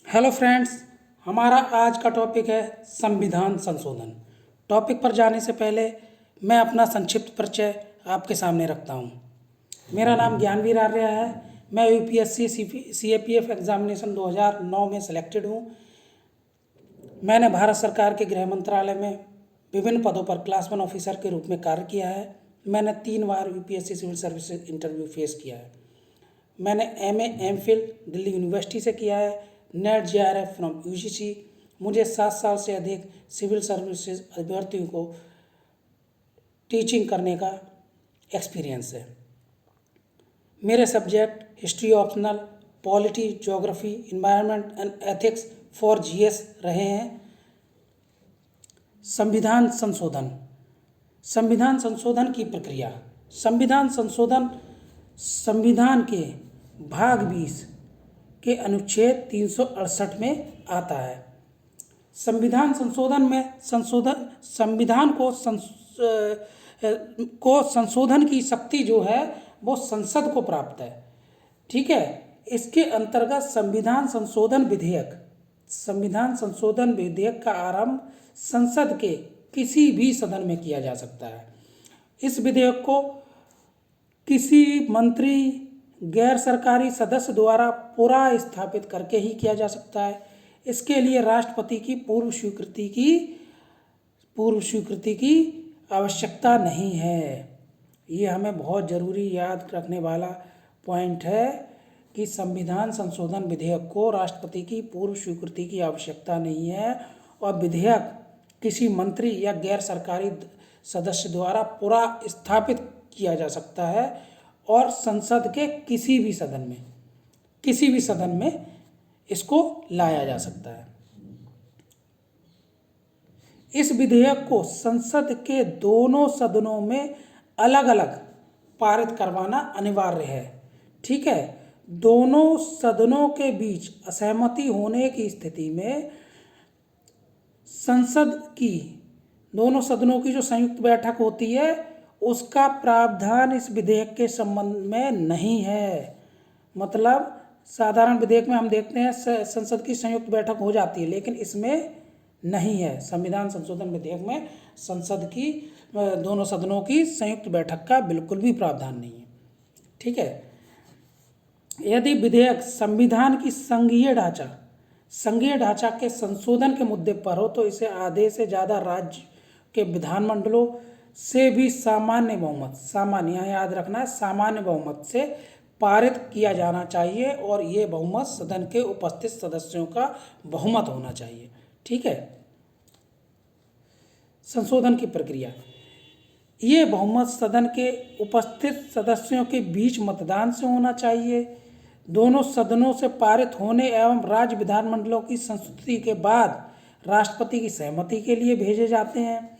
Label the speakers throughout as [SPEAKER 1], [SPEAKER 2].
[SPEAKER 1] Hello friends, हमारा आज का टॉपिक है संविधान संशोधन। टॉपिक पर जाने से पहले मैं अपना संक्षिप्त परिचय आपके सामने रखता हूँ। मेरा नाम ज्ञानवीर आर्य है। मैं यूपीएससी सीएपीएफ एग्जामिनेशन 2009 में सिलेक्टेड हूँ। मैंने भारत सरकार के गृह मंत्रालय में विभिन्न पदों पर क्लास 1 ऑफिसर के रूप में कार्य किया है। मैंने 3 बार UPSC civil services interview face किया है। मैंने एमए एमफिल दिल्ली यूनिवर्सिटी से किया है, नेट जेआरएफ फ्रॉम यूजीसी। मुझे 7 साल से अधिक सिविल सर्विसेज अभ्यर्थियों को टीचिंग करने का एक्सपीरियंस है। मेरे subject history optional, polity, geography, environment and ethics for GS रहे हैं। संविधान संशोधन की प्रक्रिया। संविधान संशोधन संविधान के भाग 20 के अनुच्छेद 368 में आता है। संविधान संशोधन में संविधान को संशोधन की शक्ति जो है वो संसद को प्राप्त है। ठीक है, इसके अंतर्गत संविधान संशोधन विधेयक का आरंभ संसद के किसी भी सदन में किया जा सकता है। इस विधेयक को किसी मंत्री, गैर सरकारी सदस्य द्वारा पूरा स्थापित करके ही किया जा सकता है। इसके लिए राष्ट्रपति की पूर्व स्वीकृति की आवश्यकता नहीं है। ये हमें बहुत ज़रूरी याद रखने वाला पॉइंट है कि संविधान संशोधन विधेयक को राष्ट्रपति की पूर्व स्वीकृति की आवश्यकता नहीं है और विधेयक किसी मंत्री या गैर सरकारी सदस्य द्वारा पूरा स्थापित किया जा सकता है और संसद के किसी भी सदन में इसको लाया जा सकता है। इस विधेयक को संसद के दोनों सदनों में अलग अलग पारित करवाना अनिवार्य है। ठीक है, दोनों सदनों के बीच असहमति होने की स्थिति में दोनों सदनों की जो संयुक्त बैठक होती है उसका प्रावधान इस विधेयक के संबंध में नहीं है। मतलब साधारण विधेयक में हम देखते हैं संसद की संयुक्त बैठक हो जाती है, लेकिन इसमें नहीं है। संविधान संशोधन विधेयक में संसद की दोनों सदनों की संयुक्त बैठक का बिल्कुल भी प्रावधान नहीं है। ठीक है, यदि विधेयक संविधान की संघीय ढांचा के संशोधन के मुद्दे पर हो तो इसे आधे से ज़्यादा राज्य के विधानमंडलों से भी सामान्य बहुमत से पारित किया जाना चाहिए और ये बहुमत सदन के उपस्थित सदस्यों का बहुमत होना चाहिए। ठीक है, संशोधन की प्रक्रिया। ये बहुमत सदन के उपस्थित सदस्यों के बीच मतदान से होना चाहिए। दोनों सदनों से पारित होने एवं राज्य विधानमंडलों की संस्तुति के बाद राष्ट्रपति की सहमति के लिए भेजे जाते हैं।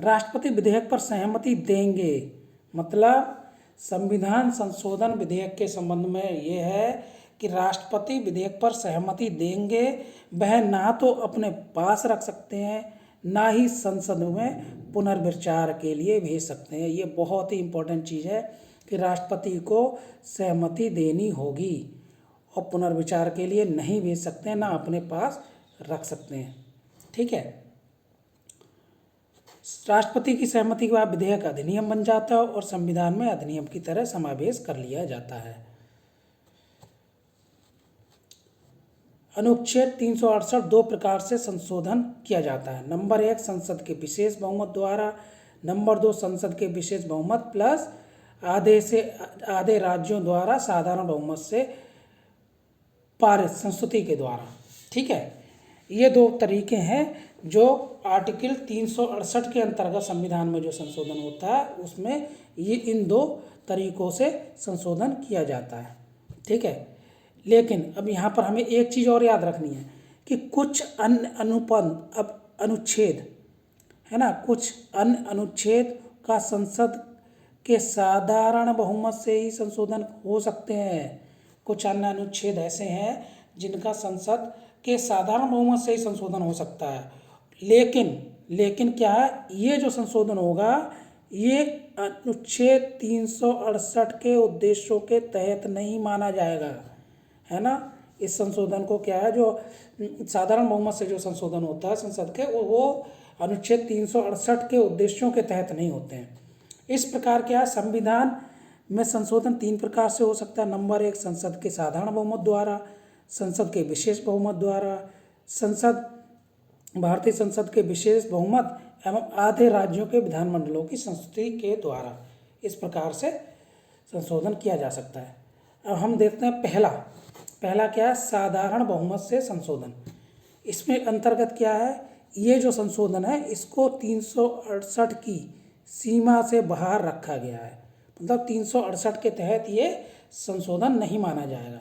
[SPEAKER 1] राष्ट्रपति विधेयक पर सहमति देंगे। मतलब संविधान संशोधन विधेयक के संबंध में ये है कि राष्ट्रपति विधेयक पर सहमति देंगे। वह ना तो अपने पास रख सकते हैं, ना ही संसद में पुनर्विचार के लिए भेज सकते हैं। ये बहुत ही इम्पोर्टेंट चीज़ है कि राष्ट्रपति को सहमति देनी होगी और पुनर्विचार के लिए नहीं भेज सकते हैं, ना अपने पास रख सकते हैं। ठीक है, राष्ट्रपति की सहमति के बाद विधेयक अधिनियम बन जाता है और संविधान में अधिनियम की तरह समावेश कर लिया जाता है। अनुच्छेद 368 दो प्रकार से संशोधन किया जाता है। नंबर 1 संसद के विशेष बहुमत द्वारा, नंबर 2 संसद के विशेष बहुमत प्लस आधे राज्यों द्वारा साधारण बहुमत से पारित संस्तुति के द्वारा। ठीक है, ये 2 तरीके हैं जो आर्टिकल 368 के अंतर्गत संविधान में जो संशोधन होता है उसमें ये इन 2 तरीकों से संशोधन किया जाता है। ठीक है, लेकिन अब यहाँ पर हमें एक चीज़ और याद रखनी है कि कुछ अन्य अनुच्छेद है ना, कुछ अन्य अनुच्छेद का संसद के साधारण बहुमत से ही संशोधन हो सकते हैं। कुछ अन्य अनुच्छेद ऐसे हैं जिनका संसद के साधारण बहुमत से ही संशोधन हो सकता है, लेकिन क्या है, ये जो संशोधन होगा ये अनुच्छेद 368 के उद्देश्यों के तहत नहीं माना जाएगा, है ना। इस संशोधन को क्या है, जो साधारण बहुमत से जो संशोधन होता है संसद के, वो अनुच्छेद 368 के उद्देश्यों के तहत नहीं होते हैं। इस प्रकार क्या है, संविधान में संशोधन 3 प्रकार से हो सकता है। नंबर 1, संसद के साधारण बहुमत द्वारा, संसद के विशेष बहुमत द्वारा, भारतीय संसद के विशेष बहुमत एवं आधे राज्यों के विधानमंडलों की संस्तुति के द्वारा। इस प्रकार से संशोधन किया जा सकता है। अब हम देखते हैं पहला क्या है, साधारण बहुमत से संशोधन। इसमें अंतर्गत क्या है, ये जो संशोधन है इसको 368 की सीमा से बाहर रखा गया है, मतलब 368 के तहत ये संशोधन नहीं माना जाएगा।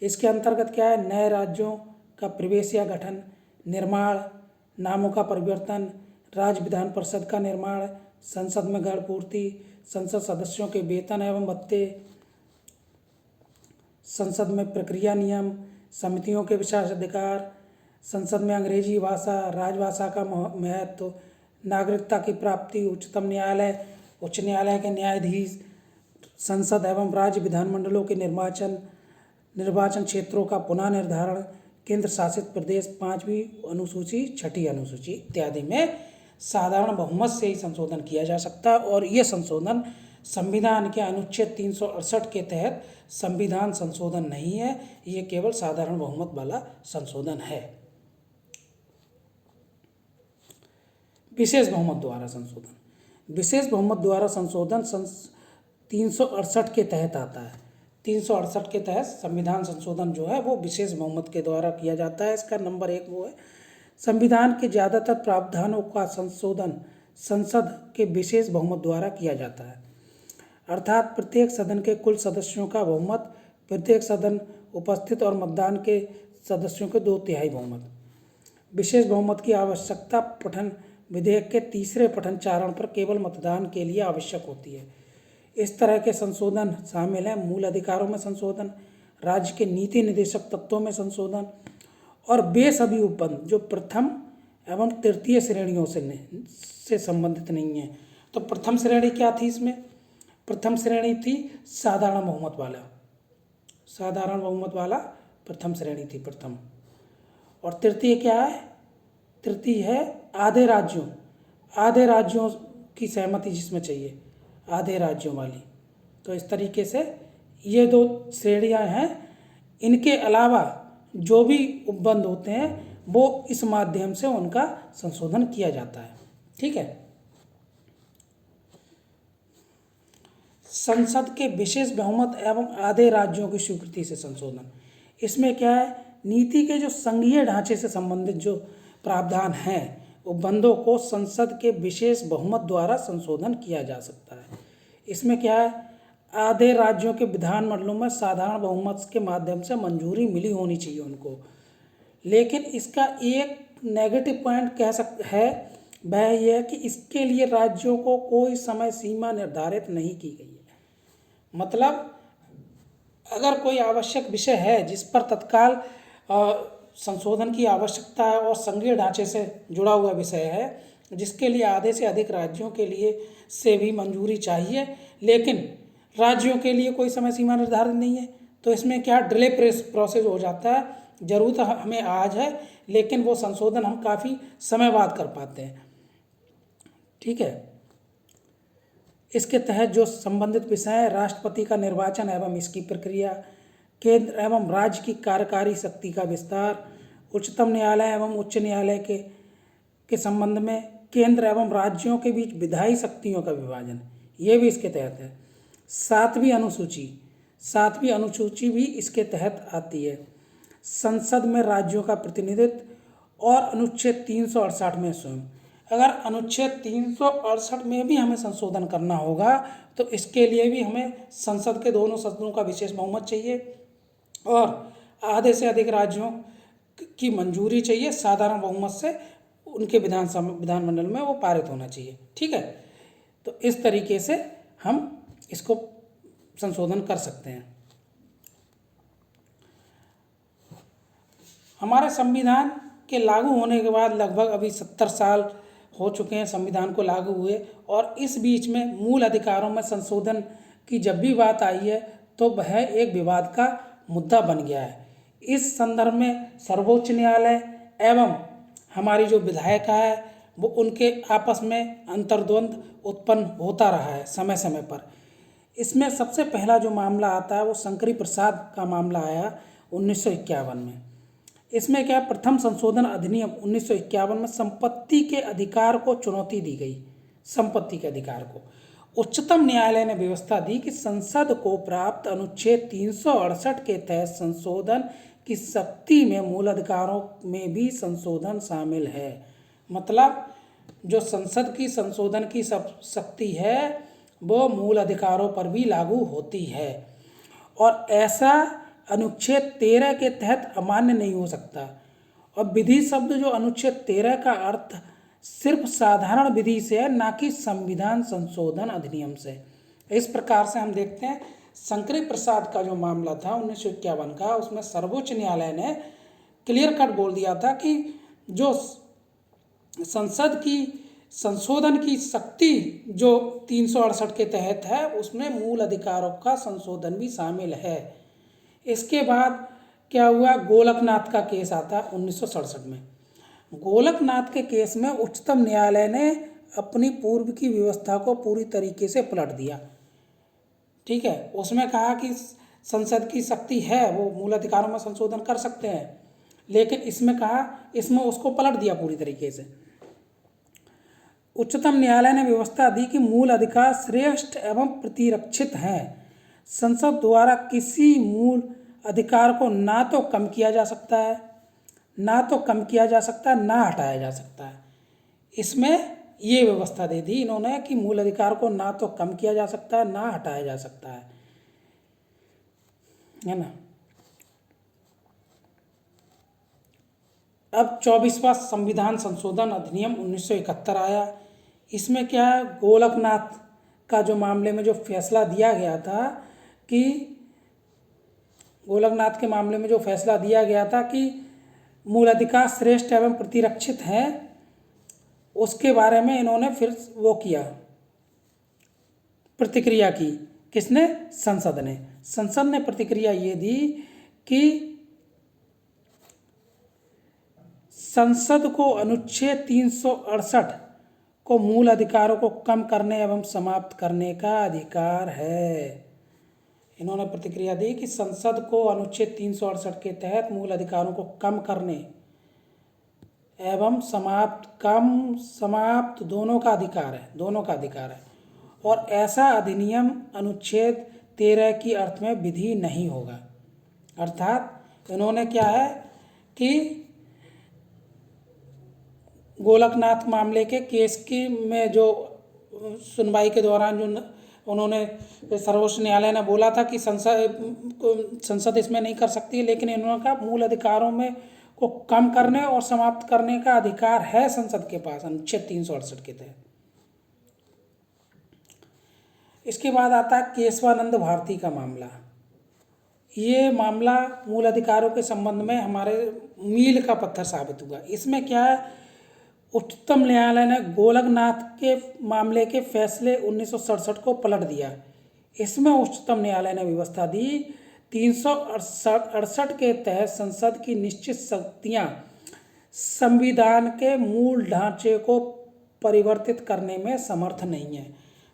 [SPEAKER 1] इसके अंतर्गत क्या है, नए राज्यों का प्रवेश या गठन, निर्माण, नामों का परिवर्तन, राज्य विधान परिषद का निर्माण, संसद में गण पूर्ति, संसद सदस्यों के वेतन एवं भत्ते, संसद में प्रक्रिया नियम, समितियों के विशेषाधिकार, संसद में अंग्रेजी भाषा, राजभाषा का महत्व, नागरिकता की प्राप्ति, उच्च न्यायालय के न्यायाधीश, संसद एवं राज्य विधानमंडलों के निर्वाचन क्षेत्रों का पुनः निर्धारण, केंद्र शासित प्रदेश, 5वीं अनुसूची, 6ठी अनुसूची इत्यादि में साधारण बहुमत से ही संशोधन किया जा सकता है। और ये संशोधन संविधान के अनुच्छेद 368 के तहत संविधान संशोधन नहीं है, ये केवल साधारण बहुमत वाला संशोधन है। विशेष बहुमत द्वारा संशोधन, विशेष बहुमत द्वारा संशोधन 368 के तहत आता है। 368 के तहत संविधान संशोधन जो है वो विशेष बहुमत के द्वारा किया जाता है। इसका नंबर 1 वो है, संविधान के ज़्यादातर प्रावधानों का संशोधन संसद के विशेष बहुमत द्वारा किया जाता है, अर्थात प्रत्येक सदन के कुल सदस्यों का बहुमत, प्रत्येक सदन उपस्थित और मतदान के सदस्यों के 2/3 बहुमत। विशेष बहुमत की आवश्यकता पठन विधेयक के तीसरे पठन चारण पर केवल मतदान के लिए आवश्यक होती है। इस तरह के संशोधन शामिल हैं मूल अधिकारों में संशोधन, राज्य के नीति निर्देशक तत्वों में संशोधन और वे सभी उपबंध जो प्रथम एवं तृतीय श्रेणियों से संबंधित नहीं है। तो प्रथम श्रेणी क्या थी इसमें? प्रथम श्रेणी थी साधारण बहुमत वाला प्रथम श्रेणी थी प्रथम। और तृतीय क्या है? तृतीय है आधे राज्यों की सहमति जिसमें चाहिए, आधे राज्यों वाली। तो इस तरीके से ये 2 श्रेणियां हैं। इनके अलावा जो भी उपबंध होते हैं वो इस माध्यम से उनका संशोधन किया जाता है। ठीक है। संसद के विशेष बहुमत एवं आधे राज्यों की स्वीकृति से संशोधन, इसमें क्या है, नीति के जो संघीय ढांचे से संबंधित जो प्रावधान हैं उपबंधों को संसद के विशेष बहुमत द्वारा संशोधन किया जा सकता है। इसमें क्या है, आधे राज्यों के विधानमंडलों में साधारण बहुमत के माध्यम से मंजूरी मिली होनी चाहिए उनको। लेकिन इसका एक नेगेटिव पॉइंट कह सकते है वह यह है कि इसके लिए राज्यों को कोई समय सीमा निर्धारित नहीं की गई है। मतलब अगर कोई आवश्यक विषय है जिस पर तत्काल संशोधन की आवश्यकता है और संघीय ढांचे से जुड़ा हुआ विषय है जिसके लिए आधे से अधिक राज्यों के लिए से भी मंजूरी चाहिए, लेकिन राज्यों के लिए कोई समय सीमा निर्धारित नहीं है, तो इसमें क्या डिले प्रोसेस हो जाता है। ज़रूरत हमें आज है लेकिन वो संशोधन हम काफ़ी समय बाद कर पाते हैं। ठीक है। इसके तहत जो संबंधित विषय है, राष्ट्रपति का निर्वाचन एवं इसकी प्रक्रिया, केंद्र एवं राज्य की कार्यकारी शक्ति का विस्तार, उच्चतम न्यायालय एवं उच्च न्यायालय के संबंध में केंद्र एवं राज्यों के बीच विधायी शक्तियों का विभाजन, ये भी इसके तहत है। 7वीं अनुसूची भी इसके तहत आती है। संसद में राज्यों का प्रतिनिधित्व और अनुच्छेद 368 में स्वयं, अगर अनुच्छेद 368 में भी हमें संशोधन करना होगा तो इसके लिए भी हमें संसद के दोनों सदनों का विशेष बहुमत चाहिए और आधे से अधिक राज्यों की मंजूरी चाहिए। साधारण बहुमत से उनके विधानमंडल में वो पारित होना चाहिए। ठीक है। तो इस तरीके से हम इसको संशोधन कर सकते हैं। हमारे संविधान के लागू होने के बाद लगभग अभी 70 साल हो चुके हैं संविधान को लागू हुए, और इस बीच में मूल अधिकारों में संशोधन की जब भी बात आई है तो वह एक विवाद का मुद्दा बन गया है। इस संदर्भ में सर्वोच्च न्यायालय एवं हमारी जो विधायिका है वो उनके आपस में अंतर्द्वंद उत्पन्न होता रहा है समय समय पर। इसमें सबसे पहला जो मामला आता है वो शंकरी प्रसाद का मामला आया 1951 में। इसमें क्या, प्रथम संशोधन अधिनियम 1951 में संपत्ति के अधिकार को चुनौती दी गई। संपत्ति के अधिकार को उच्चतम न्यायालय ने व्यवस्था दी कि संसद को प्राप्त अनुच्छेद 368 के तहत संशोधन की शक्ति में मूल अधिकारों में भी संशोधन शामिल है। मतलब जो संसद की संशोधन की शक्ति है वो मूल अधिकारों पर भी लागू होती है, और ऐसा अनुच्छेद 13 के तहत अमान्य नहीं हो सकता। और विधि शब्द जो अनुच्छेद 13 का अर्थ सिर्फ साधारण विधि से है, ना कि संविधान संशोधन अधिनियम से। इस प्रकार से हम देखते हैं शंकरी प्रसाद का जो मामला था 1951 का, उसमें सर्वोच्च न्यायालय ने क्लियर कट बोल दिया था कि जो संसद की संशोधन की शक्ति जो 368 के तहत है उसमें मूल अधिकारों का संशोधन भी शामिल है। इसके बाद क्या हुआ, गोलकनाथ का केस आता है 1967 में। गोलकनाथ के केस में उच्चतम न्यायालय ने अपनी पूर्व की व्यवस्था को पूरी तरीके से पलट दिया। ठीक है, उसमें कहा कि संसद की शक्ति है, वो मूल अधिकारों में संशोधन कर सकते हैं, लेकिन इसमें कहा, इसमें उसको पलट दिया पूरी तरीके से। उच्चतम न्यायालय ने व्यवस्था दी कि मूल अधिकार श्रेष्ठ एवं प्रतिरक्षित हैं। संसद द्वारा किसी मूल अधिकार को ना तो कम किया जा सकता है, ना हटाया जा सकता है। इसमें ये व्यवस्था दे दी इन्होंने कि मूल अधिकार को ना तो कम किया जा सकता है, ना हटाया जा सकता है ना। अब 24वां संविधान संशोधन अधिनियम 1971 आया। इसमें क्या है, गोलकनाथ का जो मामले में जो फैसला दिया गया था कि गोलकनाथ के मामले में जो फैसला दिया गया था कि मूल अधिकार श्रेष्ठ एवं प्रतिरक्षित हैं, उसके बारे में इन्होंने फिर वो किया, प्रतिक्रिया की। किसने? संसद ने। संसद ने प्रतिक्रिया ये दी कि संसद को अनुच्छेद 368 को मूल अधिकारों को कम करने एवं समाप्त करने का अधिकार है। इन्होंने प्रतिक्रिया दी कि संसद को अनुच्छेद 368 के तहत मूल अधिकारों को कम करने एवं समाप्त दोनों का अधिकार है, और ऐसा अधिनियम अनुच्छेद 13 की अर्थ में विधि नहीं होगा। अर्थात इन्होंने क्या है कि गोलकनाथ मामले के केस की में जो सुनवाई के दौरान जो उन्होंने सर्वोच्च न्यायालय ने बोला था कि संसद इसमें नहीं कर सकती है, लेकिन इन्होंने कहा मूल अधिकारों में को कम करने और समाप्त करने का अधिकार है संसद के पास अनुच्छेद 368 के तहत। इसके बाद आता है केशवानंद भारती का मामला। ये मामला मूल अधिकारों के संबंध में हमारे मील का पत्थर साबित हुआ। इसमें क्या है, उच्चतम न्यायालय ने गोलकनाथ के मामले के फैसले 1967 को पलट दिया। इसमें उच्चतम न्यायालय ने व्यवस्था दी 368 के तहत संसद की निश्चित शक्तियां संविधान के मूल ढांचे को परिवर्तित करने में समर्थ नहीं है।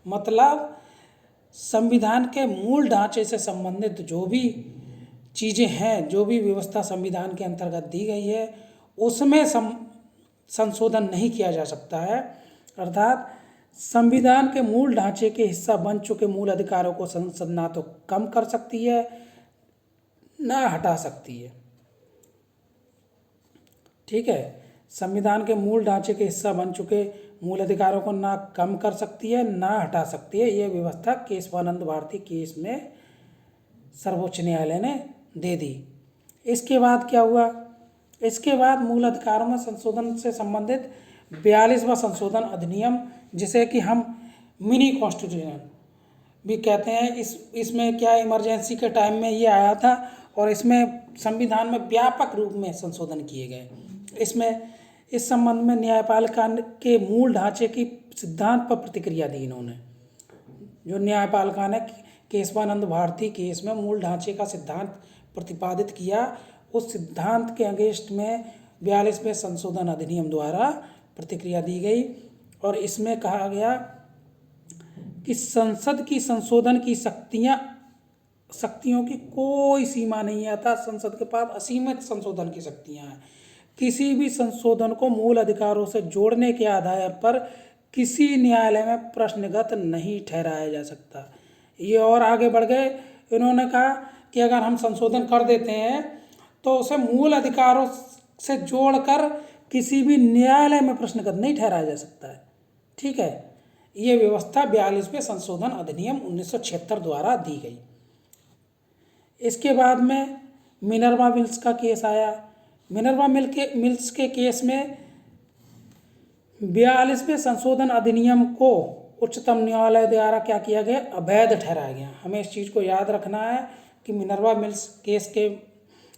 [SPEAKER 1] मतलब संविधान के मूल ढांचे से संबंधित जो भी चीज़ें हैं, जो भी व्यवस्था संविधान के अंतर्गत दी गई है, उसमें संशोधन नहीं किया जा सकता है। अर्थात संविधान के मूल ढांचे के हिस्सा बन चुके मूल अधिकारों को संसद ना तो कम कर सकती है ना हटा सकती है। ठीक है, संविधान के मूल ढांचे के हिस्सा बन चुके मूल अधिकारों को ना कम कर सकती है ना हटा सकती है। ये व्यवस्था केशवानंद भारती केस में सर्वोच्च न्यायालय ने दे दी। इसके बाद क्या हुआ, इसके बाद मूल अधिकारों में संशोधन से संबंधित 42वां संशोधन अधिनियम, जिसे कि हम मिनी कॉन्स्टिट्यूशन भी कहते हैं, इसमें क्या इमरजेंसी के टाइम में ये आया था और इसमें संविधान में व्यापक रूप में संशोधन किए गए। इसमें इस संबंध में न्यायपालिका के मूल ढांचे की सिद्धांत पर प्रतिक्रिया दी इन्होंने। जो न्यायपालिका ने केशवानंद भारती केस में मूल ढांचे का सिद्धांत प्रतिपादित किया, उस सिद्धांत के अगेंस्ट में 42वें संशोधन अधिनियम द्वारा प्रतिक्रिया दी गई और इसमें कहा गया कि संसद की संशोधन की शक्तियों की कोई सीमा नहीं है, अतः संसद के पास असीमित संशोधन की शक्तियां हैं। किसी भी संशोधन को मूल अधिकारों से जोड़ने के आधार पर किसी न्यायालय में प्रश्नगत नहीं ठहराया जा सकता। ये और आगे बढ़ गए, इन्होंने कहा कि अगर हम संशोधन कर देते हैं तो उसे मूल अधिकारों से जोड़कर किसी भी न्यायालय में प्रश्नगत नहीं ठहराया जा सकता है। ठीक है, ये व्यवस्था 42वें संशोधन अधिनियम 1976 द्वारा दी गई। इसके बाद में मिनर्वा मिल्स का केस आया। मिनर्वा मिल्स के केस में 42वें संशोधन अधिनियम को उच्चतम न्यायालय द्वारा क्या किया गया, अवैध ठहराया गया। हमें इस चीज़ को याद रखना है कि मिनर्वा मिल्स केस के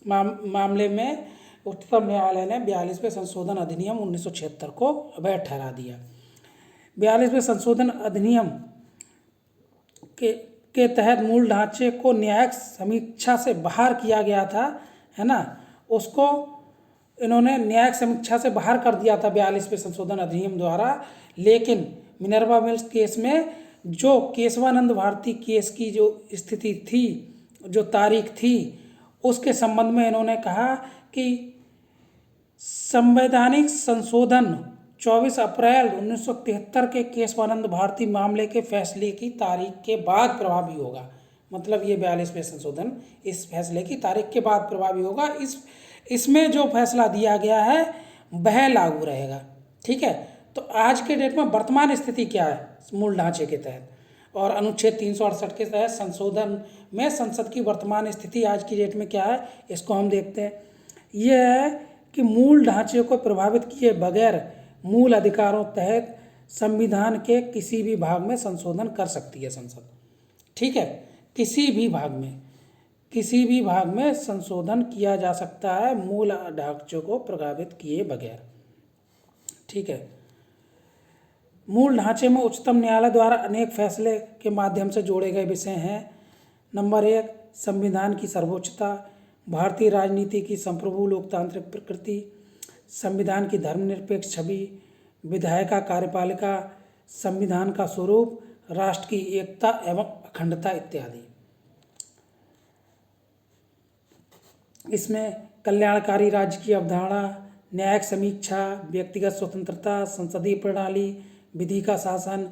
[SPEAKER 1] मामले में उच्चतम न्यायालय ने 42वें संशोधन अधिनियम 1976 को अवैध ठहरा दिया। 42वें संशोधन अधिनियम के तहत मूल ढांचे को न्यायिक समीक्षा से बाहर किया गया था, है ना, उसको इन्होंने न्यायिक समीक्षा से बाहर कर दिया था 42वें संशोधन अधिनियम द्वारा। लेकिन मिनर्वा मिल्स केस में जो केशवानंद भारती केस की जो स्थिति थी, जो तारीख थी, उसके संबंध में इन्होंने कहा कि संवैधानिक संशोधन 24 अप्रैल 1973 के केशवानंद भारती मामले के फैसले की तारीख के बाद प्रभावी होगा। मतलब ये 42वें संशोधन इस फैसले की तारीख के बाद प्रभावी होगा। इसमें जो फैसला दिया गया है वह लागू रहेगा। ठीक है, तो आज के डेट में वर्तमान स्थिति क्या है मूल ढांचे के तहत और अनुच्छेद 368 के तहत संशोधन में संसद की वर्तमान स्थिति आज की डेट में क्या है, इसको हम देखते हैं। यह है कि मूल ढांचे को प्रभावित किए बगैर मूल अधिकारों तहत संविधान के किसी भी भाग में संशोधन कर सकती है संसद। ठीक है, किसी भी भाग में संशोधन किया जा सकता है मूल ढांचे को प्रभावित किए बगैर। ठीक है, मूल ढांचे में उच्चतम न्यायालय द्वारा अनेक फैसले के माध्यम से जोड़े गए विषय हैं। नंबर 1, संविधान की सर्वोच्चता, भारतीय राजनीति की संप्रभु लोकतांत्रिक प्रकृति, संविधान की धर्मनिरपेक्ष छवि, विधायिका कार्यपालिका, संविधान का स्वरूप, राष्ट्र की एकता एवं अखंडता इत्यादि। इसमें कल्याणकारी राज्य की अवधारणा, न्यायिक समीक्षा, व्यक्तिगत स्वतंत्रता, संसदीय प्रणाली, विधि का शासन,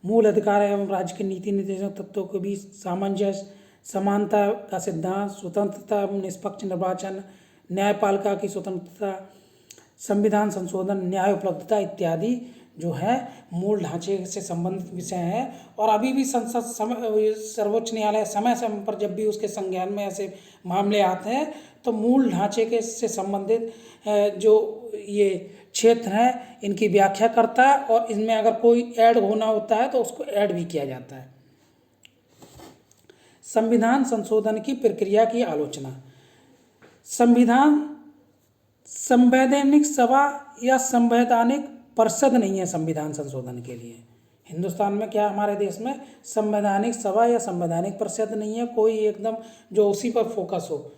[SPEAKER 1] मूल अधिकार एवं राज्य के नीति निर्देशक तत्वों के बीच सामंजस्य, समानता का सिद्धांत, स्वतंत्रता एवं निष्पक्ष निर्वाचन, न्यायपालिका की स्वतंत्रता, संविधान संशोधन, न्याय उपलब्धता इत्यादि जो है मूल ढांचे से संबंधित विषय हैं। और अभी भी सर्वोच्च न्यायालय समय समय पर जब भी उसके संज्ञान में ऐसे मामले आते हैं तो मूल ढांचे के से संबंधित जो ये क्षेत्र हैं इनकी व्याख्या करता है और इनमें अगर कोई ऐड होना होता है तो उसको ऐड भी किया जाता है। संविधान संशोधन की प्रक्रिया की आलोचना। संवैधानिक सभा या संवैधानिक परिषद नहीं है संविधान संशोधन के लिए। हिंदुस्तान में क्या, हमारे देश में संवैधानिक सभा या संवैधानिक परिषद नहीं है कोई एकदम जो उसी पर फोकस हो।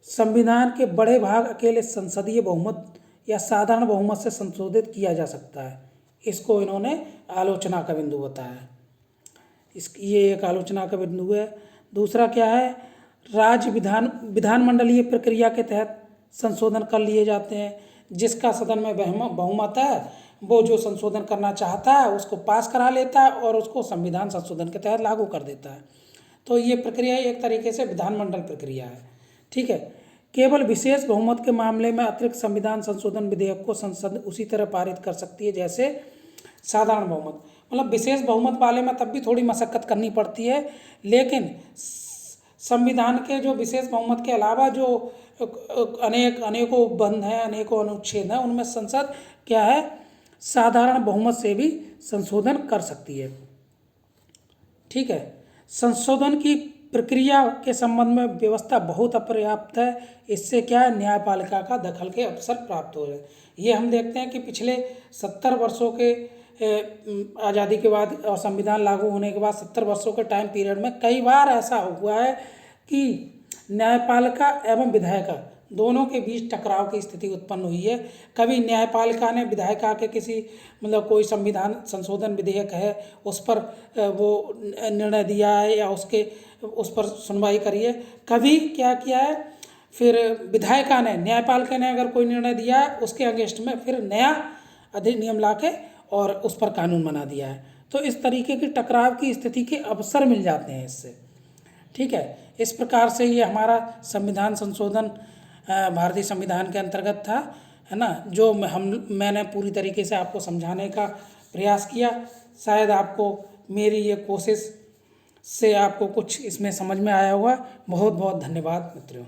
[SPEAKER 1] संविधान के बड़े भाग अकेले संसदीय बहुमत या साधारण बहुमत से संशोधित किया जा सकता है। इसको इन्होंने आलोचना का बिंदु बताया। ये एक आलोचना का बिंदु है। दूसरा क्या है, राज्य विधानमंडलीय प्रक्रिया के तहत संशोधन कर लिए जाते हैं। जिसका सदन में बहुमत है वो जो संशोधन करना चाहता है उसको पास करा लेता है और उसको संविधान संशोधन के तहत लागू कर देता है। तो ये प्रक्रिया एक तरीके से विधानमंडल प्रक्रिया है। ठीक है, केवल विशेष बहुमत के मामले में अतिरिक्त संविधान संशोधन विधेयक को संसद उसी तरह पारित कर सकती है जैसे साधारण बहुमत। मतलब विशेष बहुमत वाले में तब भी थोड़ी मशक्कत करनी पड़ती है, लेकिन संविधान के जो विशेष बहुमत के अलावा जो अनेकों बंद हैं, अनेकों अनुच्छेद हैं, उनमें संसद क्या है, साधारण बहुमत से भी संशोधन कर सकती है। ठीक है, संशोधन की प्रक्रिया के संबंध में व्यवस्था बहुत अपर्याप्त है। इससे क्या है, न्यायपालिका का दखल के अवसर प्राप्त हो रहे हैं। ये हम देखते हैं कि पिछले 70 वर्षों के आज़ादी के बाद और संविधान लागू होने के बाद 70 वर्षों के टाइम पीरियड में कई बार ऐसा हुआ है कि न्यायपालिका एवं विधायिका दोनों के बीच टकराव की स्थिति उत्पन्न हुई है। कभी न्यायपालिका ने विधायिका के किसी मतलब कोई संविधान संशोधन विधेयक है उस पर वो निर्णय दिया है या उस पर सुनवाई करी है। कभी क्या किया है, फिर विधायिका ने न्यायपालिका ने अगर कोई निर्णय दिया है उसके अगेंस्ट में फिर नया अधिनियम लाके और उस पर कानून बना दिया है। तो इस तरीके की टकराव की स्थिति के अवसर मिल जाते हैं इससे। ठीक है, इस प्रकार से ये हमारा संविधान संशोधन भारतीय संविधान के अंतर्गत था, है ना, जो मैंने पूरी तरीके से आपको समझाने का प्रयास किया। शायद आपको मेरी ये कोशिश से आपको कुछ इसमें समझ में आया होगा। बहुत बहुत धन्यवाद मित्रों।